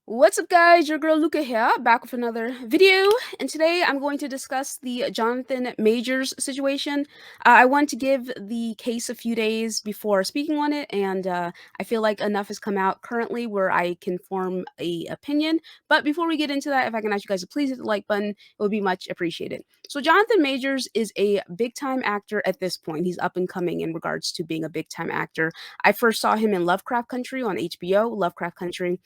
What's up, guys? Your girl Luca here, back with another video. And today I'm going to discuss the Jonathan Majors situation. I want to give the case a few days before speaking on it, and I feel like enough has come out currently where I can form a opinion. But before we get into that, if I can ask you guys to please hit the like button, it would be much appreciated. So Jonathan Majors is a big time actor at this point. He's up and coming in regards to being a big time actor. I first saw him in Lovecraft Country on HBO. Lovecraft Country,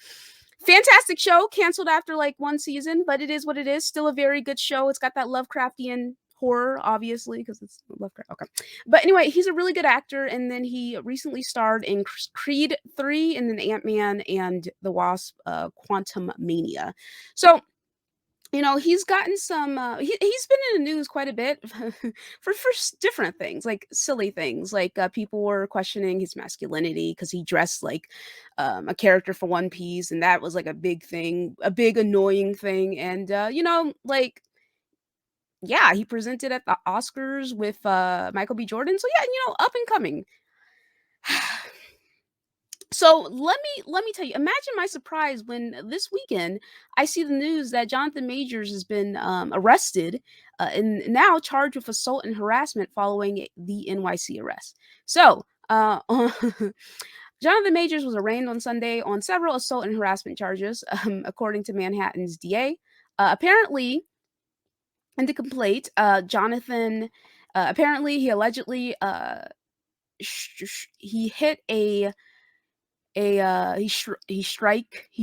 fantastic show, canceled after like one season, but it is what it is. Still a very good show. It's got that Lovecraftian horror, obviously, because it's Lovecraft. Okay. But anyway, he's a really good actor. And then he recently starred in Creed 3 and then Ant-Man and the Wasp, Quantum Mania. So he's gotten some he's been in the news quite a bit for different things, like silly things, like people were questioning his masculinity because he dressed like a character for One Piece, and that was like a big thing, a big annoying thing. And like, yeah, he presented at the Oscars with Michael B. Jordan. So yeah, up and coming. So let me tell you, imagine my surprise when this weekend I see the news that Jonathan Majors has been arrested and now charged with assault and harassment following the NYC arrest. So, Jonathan Majors was arraigned on Sunday on several assault and harassment charges, according to Manhattan's DA. Apparently, in the complaint, Jonathan, apparently, he allegedly he hit he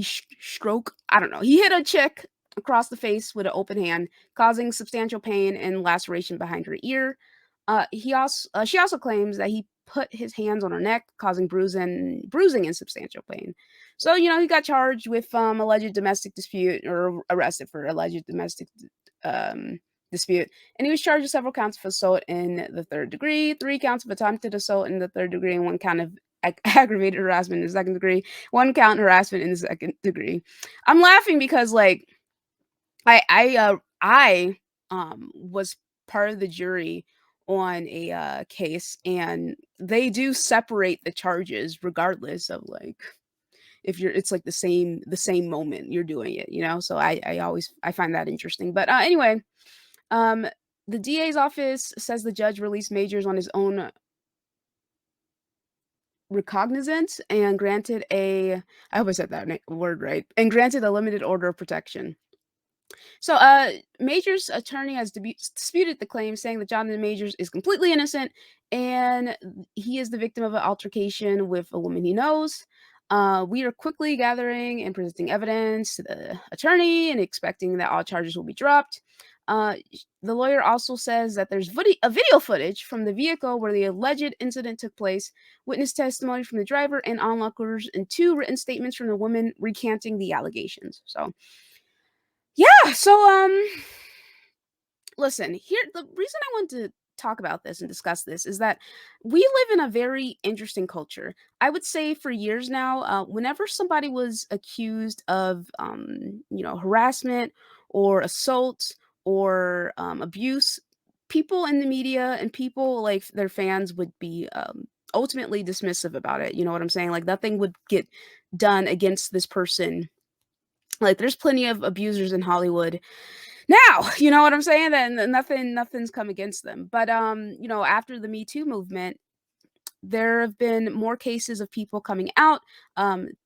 stroke, I don't know. He hit a chick across the face with an open hand, causing substantial pain and laceration behind her ear. She also claims that he put his hands on her neck, causing bruising and substantial pain. So, he got charged with alleged domestic dispute, or arrested for alleged domestic um dispute, and he was charged with several counts of assault in the third degree, 3 counts of attempted assault in the third degree, and 1 count of aggravated harassment in the second degree, 1 count harassment in the second degree. I'm laughing because, like, I was part of the jury on a case, and they do separate the charges regardless of, like, if you're it's like the same moment you're doing it. So I find that interesting. But anyway, um the DA's office says the judge released Majors on his own recognizance and granted a I hope I said that word right, and granted a limited order of protection. So, Majors' attorney has disputed the claim, saying that Jonathan Majors is completely innocent and he is the victim of an altercation with a woman he knows. We are quickly gathering and presenting evidence to the attorney and expecting that all charges will be dropped. The lawyer also says that there's a video footage from the vehicle where the alleged incident took place, witness testimony from the driver and onlookers, and 2 written statements from the woman recanting the allegations. So, yeah, so listen, here the reason I want to talk about this and discuss this is that we live in a very interesting culture. I would say for years now, whenever somebody was accused of harassment or assault or abuse, people in the media and people like their fans would be ultimately dismissive about it. You know what I'm saying? Like, nothing would get done against this person. Like, there's plenty of abusers in Hollywood now, you know what I'm saying? Then nothing's come against them. But after the Me Too movement, there have been more cases of people coming out,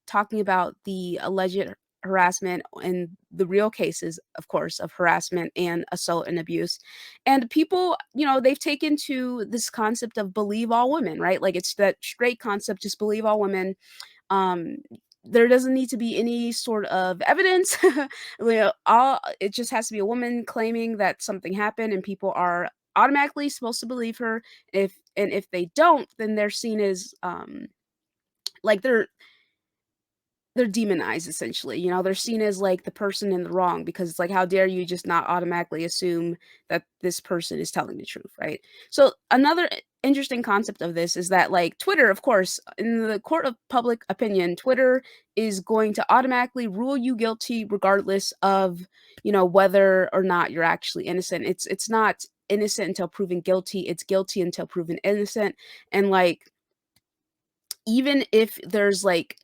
talking about the alleged harassment and the real cases, of course, of harassment and assault and abuse. And people, they've taken to this concept of believe all women, right? Like, it's that straight concept, just believe all women. um there doesn't need to be any sort of evidence. All it just has to be a woman claiming that something happened, and people are automatically supposed to believe her. If they don't, then they're seen as like they're demonized, essentially. They're seen as like the person in the wrong, because it's like, how dare you just not automatically assume that this person is telling the truth, right? So another interesting concept of this is that, like, Twitter, of course, in the court of public opinion, Twitter is going to automatically rule you guilty regardless of, whether or not you're actually innocent. It's not innocent until proven guilty. It's guilty until proven innocent. And, like, even if there's like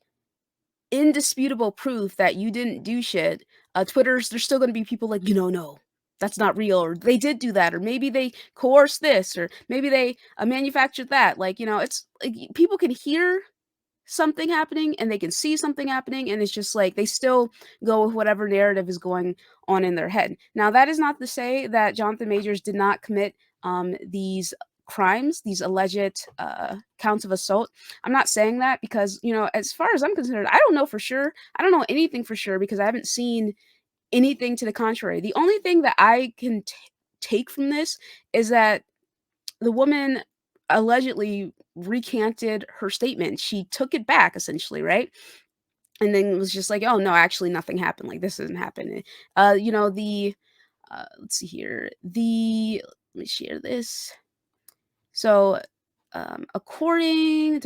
indisputable proof that you didn't do shit, Twitter's there's still gonna be people like, no, that's not real," or "They did do that," or "Maybe they coerced this," or "Maybe they, manufactured that." Like, it's like, people can hear something happening and they can see something happening, and it's just like they still go with whatever narrative is going on in their head. Now, that is not to say that Jonathan Majors did not commit these crimes, these alleged counts of assault. I'm not saying that because, as far as I'm concerned, I don't know for sure. I don't know anything for sure because I haven't seen anything to the contrary. The only thing that I can take from this is that the woman allegedly recanted her statement. She took it back essentially, right? And then was just like, "Oh no, actually nothing happened. Like this doesn't happen." The let's see here. Let me share this. So, okay,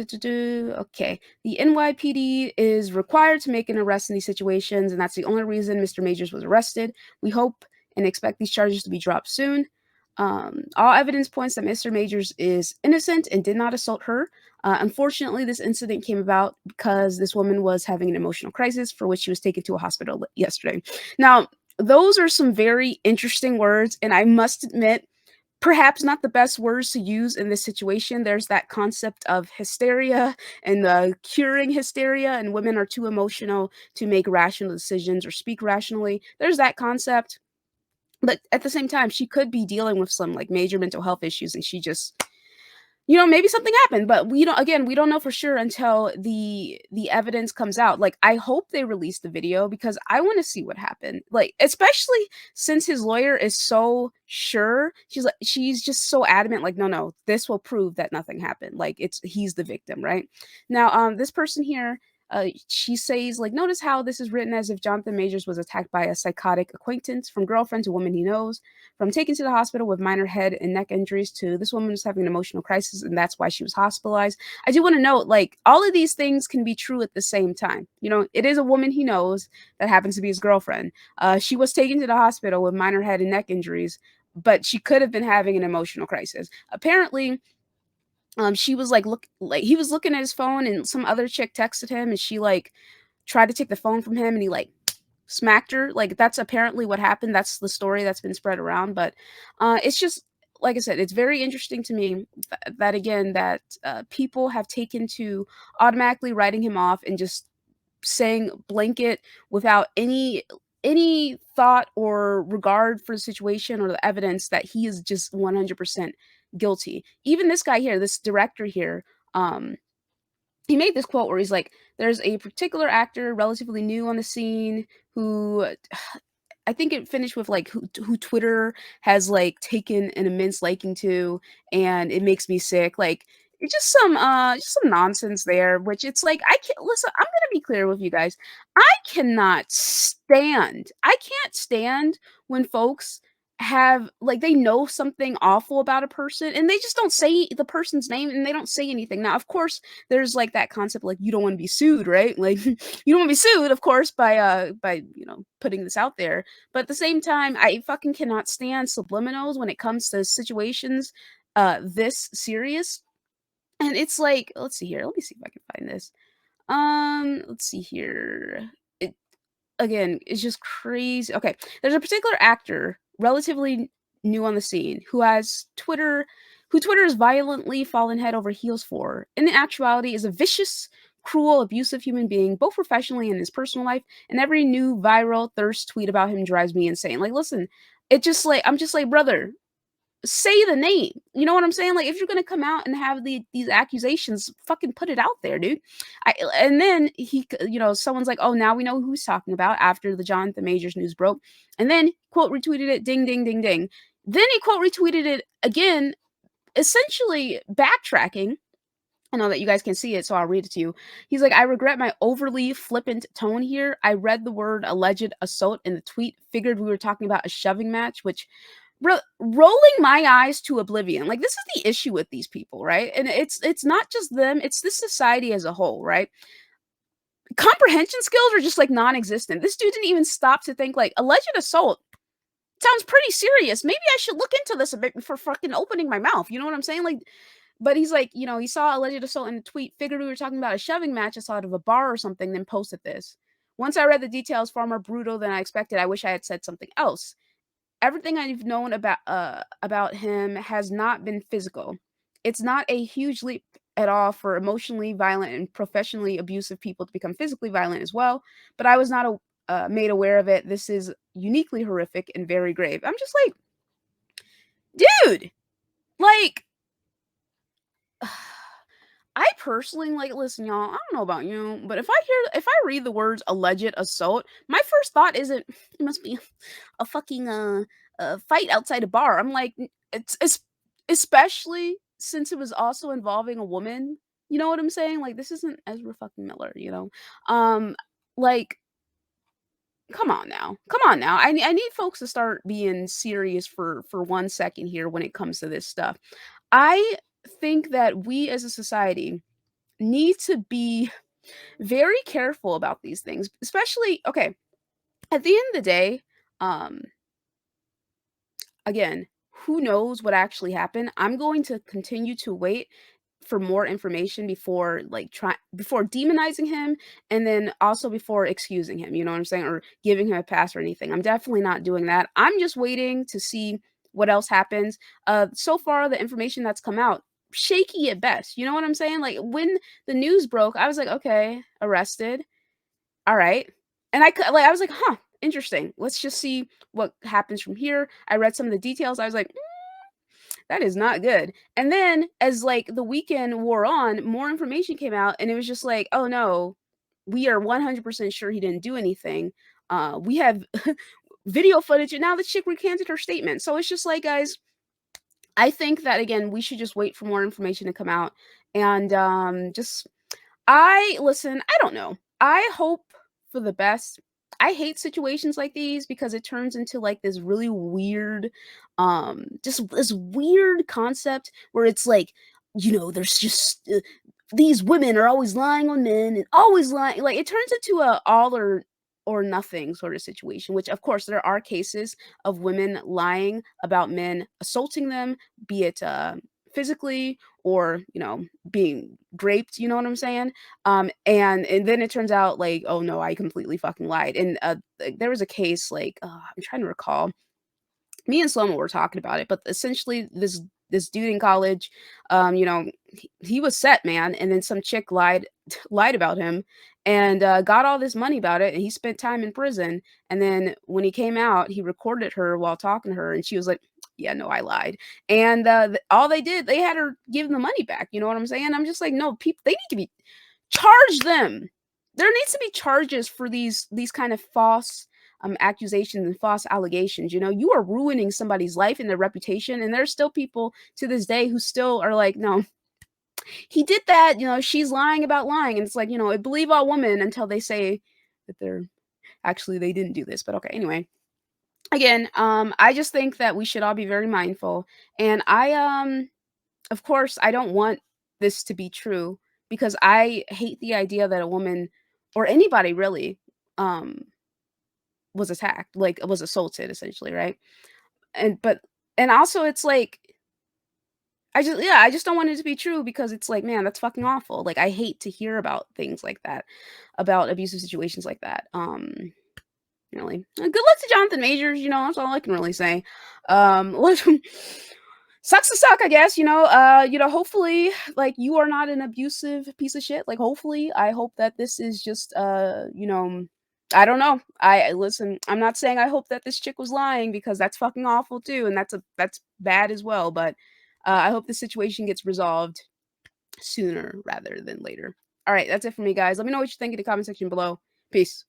the NYPD is required to make an arrest in these situations, and that's the only reason Mr. Majors was arrested. We hope and expect these charges to be dropped soon. All evidence points that Mr. Majors is innocent and did not assault her. Unfortunately, this incident came about because this woman was having an emotional crisis for which she was taken to a hospital yesterday. Now, those are some very interesting words, and I must admit, perhaps not the best words to use in this situation. There's that concept of hysteria and curing hysteria, and women are too emotional to make rational decisions or speak rationally. There's that concept. But at the same time, she could be dealing with some like major mental health issues and she just maybe something happened, but we don't know for sure until the evidence comes out. Like, I hope they release the video because I wanna see what happened. Like, especially since his lawyer is so sure. She's just so adamant, like, "No, no, this will prove that nothing happened." Like, he's the victim, right? Now, this person here, she says, like, "Notice how this is written as if Jonathan Majors was attacked by a psychotic acquaintance, from girlfriend to woman he knows. From taken to the hospital with minor head and neck injuries to this woman was having an emotional crisis and that's why she was hospitalized." I do want to note, like, all of these things can be true at the same time. It is a woman he knows that happens to be his girlfriend. She was taken to the hospital with minor head and neck injuries, but she could have been having an emotional crisis. Apparently, she was like he was looking at his phone and some other chick texted him and she like tried to take the phone from him and he like smacked her. Like, that's apparently what happened. That's the story that's been spread around, but, it's just like I said, it's very interesting to me that again, that, people have taken to automatically writing him off and just saying blanket without any thought or regard for the situation or the evidence that he is just 100% guilty. Even this guy here, this director here, he made this quote where he's like, "There's a particular actor relatively new on the scene who I think it finished with, like, who Twitter has, like, taken an immense liking to, and it makes me sick." Like, it's just some nonsense there, which it's like, I can't listen, I'm gonna be clear with you guys. I can't stand when folks have like, they know something awful about a person, and they just don't say the person's name, and they don't say anything. Now, of course, there's, like, that concept, like, you don't wanna be sued, right? Like, you don't wanna be sued, of course, by, putting this out there. But at the same time, I fucking cannot stand subliminals when it comes to situations, this serious. And it's like, let's see here. Let me see if I can find this. Let's see here. It again, it's just crazy. Okay, there's a particular actor, relatively new on the scene, who Twitter has violently fallen head over heels for. In actuality, is a vicious, cruel, abusive human being, both professionally and in his personal life. And every new viral thirst tweet about him drives me insane. Like, listen, I'm just like, brother, say the name. You know what I'm saying? Like, if you're gonna come out and have these accusations, fucking put it out there, dude. And then someone's like, "Oh, now we know who he's talking about," after the Jonathan Majors news broke, and then quote retweeted it, ding, ding, ding, ding. Then he quote retweeted it again, essentially backtracking. I know that you guys can see it, so I'll read it to you. He's like, "I regret my overly flippant tone here. I read the word alleged assault in the tweet, figured we were talking about a shoving match, which rolling my eyes to oblivion." Like, this is the issue with these people, right? And it's not just them, it's this society as a whole, right? Comprehension skills are just like non-existent. This dude didn't even stop to think like alleged assault sounds pretty serious. Maybe I should look into this a bit before fucking opening my mouth. You know what I'm saying? Like, But he's like, he saw alleged assault in a tweet, figured we were talking about a shoving match outside of a bar or something, then posted this. Once I read the details, far more brutal than I expected. I wish I had said something else. Everything I've known about him has not been physical. It's not a huge leap at all for emotionally violent and professionally abusive people to become physically violent as well, but I was not made aware of it. This is uniquely horrific and very grave. I'm just like, dude, like I personally like listen, y'all. I don't know about you, but if I read the words alleged assault, my first thought isn't it must be a fucking a fight outside a bar. I'm like, it's especially since it was also involving a woman. You know what I'm saying? Like this isn't Ezra fucking Miller. Um, like come on now, come on now. I need folks to start being serious for 1 second here when it comes to this stuff. I think that we as a society need to be very careful about these things, especially okay, at the end of the day, um, again, who knows what actually happened? I'm going to continue to wait for more information before before demonizing him and then also before excusing him, you know what I'm saying? Or giving him a pass or anything. I'm definitely not doing that. I'm just waiting to see what else happens. So far the information that's come out shaky at best. You know what I'm saying? Like when the news broke, I was like, okay, arrested. All right. And I was like, huh, interesting. Let's just see what happens from here. I read some of the details. I was like, that is not good. And then as like the weekend wore on, more information came out and it was just like, "Oh no, we are 100% sure he didn't do anything. We have video footage and now the chick recanted her statement." So it's just like, guys, I think that again, we should just wait for more information to come out and just I listen, I don't know. I hope for the best. I hate situations like these because it turns into like this really weird just this weird concept where it's like, there's just these women are always lying on men and always lying. Like it turns into a all or nothing sort of situation, which of course there are cases of women lying about men assaulting them, be it physically or, being raped, you know what I'm saying? And then it turns out like, oh no, I completely fucking lied. And like, there was a case like I'm trying to recall. Me and Slomo were talking about it, but essentially this dude in college, he was set, man, and then some chick lied about him and got all this money about it, and he spent time in prison. And then when he came out, he recorded her while talking to her, and she was like, "Yeah, no, I lied." And all they did, they had her give him the money back. You know what I'm saying? I'm just like, no, people, they need to be charge them. There needs to be charges for these kind of false accusations and false allegations. You are ruining somebody's life and their reputation, and there's still people to this day who still are like, no, he did that. She's lying about lying, and it's like, I believe all women until they say that they didn't do this. But okay, anyway, again, I just think that we should all be very mindful, and of course, I don't want this to be true because I hate the idea that a woman or anybody really um was attacked, like was assaulted essentially, right? And also it's like I just don't want it to be true because it's like, man, that's fucking awful. Like I hate to hear about things like that, about abusive situations like that. Really. Good luck to Jonathan Majors, that's all I can really say. Sucks to suck, I guess, hopefully like you are not an abusive piece of shit. Like hopefully I hope that this is just I don't know. I listen, I'm not saying I hope that this chick was lying because that's fucking awful too and that's bad as well, but I hope the situation gets resolved sooner rather than later. All right, that's it for me guys. Let me know what you think in the comment section below. Peace.